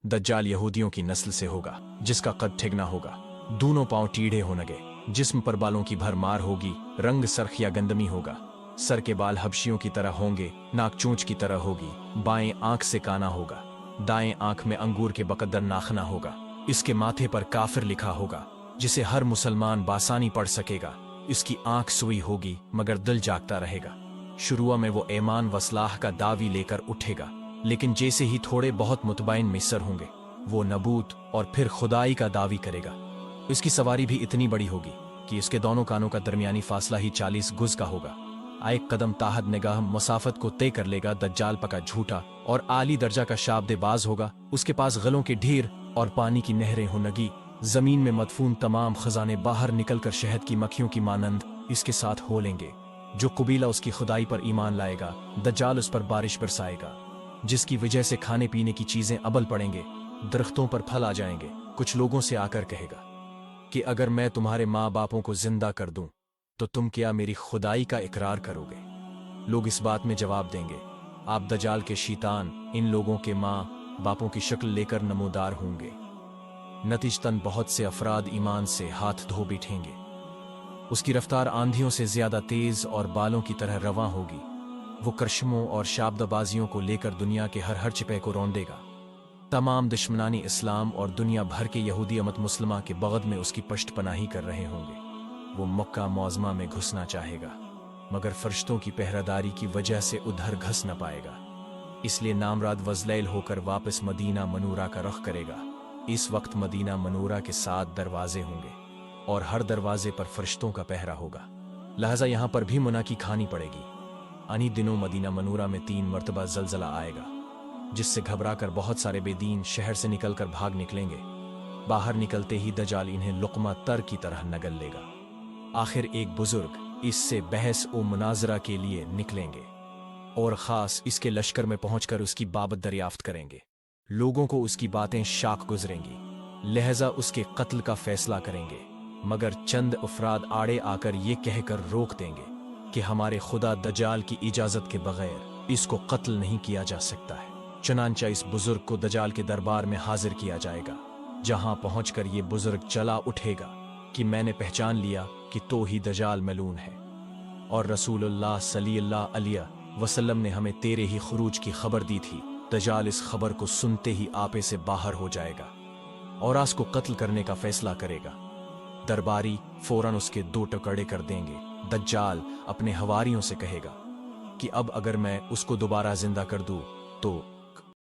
दज्जाल यहूदियों की नस्ल से होगा, जिसका कद ठिगना होगा, दोनों पांव टीढ़े होंगे, जिस्म पर बालों की भरमार होगी, रंग सरख या गंदमी होगा, सर के बाल हबशियों की तरह होंगे, नाक चोंच की तरह होगी, बाएं आंख से काना होगा, दाएं आंख में अंगूर के बकदर नाखना होगा, इसके माथे पर काफिर लिखा होगा, जिसे हर मुसलमान बासानी पढ़ सकेगा। इसकी आंख सुई होगी मगर दिल जागता रहेगा। शुरुआ में वो ईमान वसलाह का दावी लेकर उठेगा, लेकिन जैसे ही थोड़े बहुत मुतबाइन मिसर होंगे, वो नबूत और फिर खुदाई का दावी करेगा। इसकी सवारी भी इतनी बड़ी होगी कि इसके दोनों कानों का दरमियानी फासला ही 40 गुज का होगा। एक कदम ताहद निगाह मसाफत को तय कर लेगा। दज्जाल पका झूठा और आली दर्जा का शाब्देबाज होगा। उसके पास गलों के ढेर और पानी की नहरें होंगी। जमीन में मदफून तमाम खजाने बाहर निकलकर शहद की मक्खियों की मानंद इसके साथ हो लेंगे। जो कबीला उसकी खुदाई पर ईमान लाएगा, दज्जाल उस पर बारिश बरसाएगा, जिसकी वजह से खाने पीने की चीजें अबल पड़ेंगे, दरख्तों पर फल आ जाएंगे। कुछ लोगों से आकर कहेगा कि अगर मैं तुम्हारे माँ बापों को जिंदा कर दूं तो तुम क्या मेरी खुदाई का इकरार करोगे? लोग इस बात में जवाब देंगे, आप दज्जाल के शैतान इन लोगों के माँ बापों की शक्ल लेकर नमूदार होंगे। नतीजतन बहुत से अफराद ईमान से हाथ धो बैठेंगे। उसकी रफ्तार आंधियों से ज्यादा तेज और बालों की तरह रवां होगी। वो करशमों और शाब्दबाजियों को लेकर दुनिया के हर चिपे को रौंदेगा। तमाम दुश्मनानी इस्लाम और दुनिया भर के यहूदी अमत मुस्लिमा के बगद में उसकी पश्त पनाही कर रहे होंगे। वो मक्का मौज़मा में घुसना चाहेगा, मगर फरिश्तों की पहरादारी की वजह से उधर घस न पाएगा। इसलिए नामराद वज़लैल होकर वापस मदीना मनूरा का रुख करेगा। इस वक्त मदीना मनूरा के 7 दरवाजे होंगे और हर दरवाजे पर फरिश्तों का पहरा होगा। लिहाजा यहां पर भी मुनाकी खानी पड़ेगी। अन्हीं दिनों मदीना मनूरा में 3 मरतबा जलजला आएगा, जिससे घबराकर बहुत सारे बेदीन शहर से निकलकर भाग निकलेंगे। बाहर निकलते ही दज्जाल इन्हें लुक़मा तर की तरह नगल लेगा। आखिर एक बुजुर्ग इससे बहस और मुनाजरा के लिए निकलेंगे और खास इसके लश्कर में पहुंचकर उसकी बाबत दरियाफ्त करेंगे। लोगों को उसकी बातें शाक गुजरेंगी, लिहाजा उसके कत्ल का फैसला करेंगे। मगर चंद अफराद आड़े आकर ये कहकर रोक देंगे कि हमारे खुदा दज्जाल की इजाजत के बगैर इसको कत्ल नहीं किया जा सकता है। चुनांचा इस बुजुर्ग को दज्जाल के दरबार में हाजिर किया जाएगा, जहां पहुंचकर ये बुजुर्ग चला उठेगा कि मैंने पहचान लिया कि तो ही दज्जाल मलून है और रसूलुल्लाह सल्लल्लाहु अलैहि वसल्लम ने हमें तेरे ही खुरूज की खबर दी थी। दज्जाल इस खबर को सुनते ही आपे से बाहर हो जाएगा और आस को कत्ल करने का फैसला करेगा। दरबारी फौरन उसके 2 टुकड़े कर देंगे। दज्जाल अपने हवारियों से कहेगा कि अब अगर मैं उसको दोबारा जिंदा कर दूं तो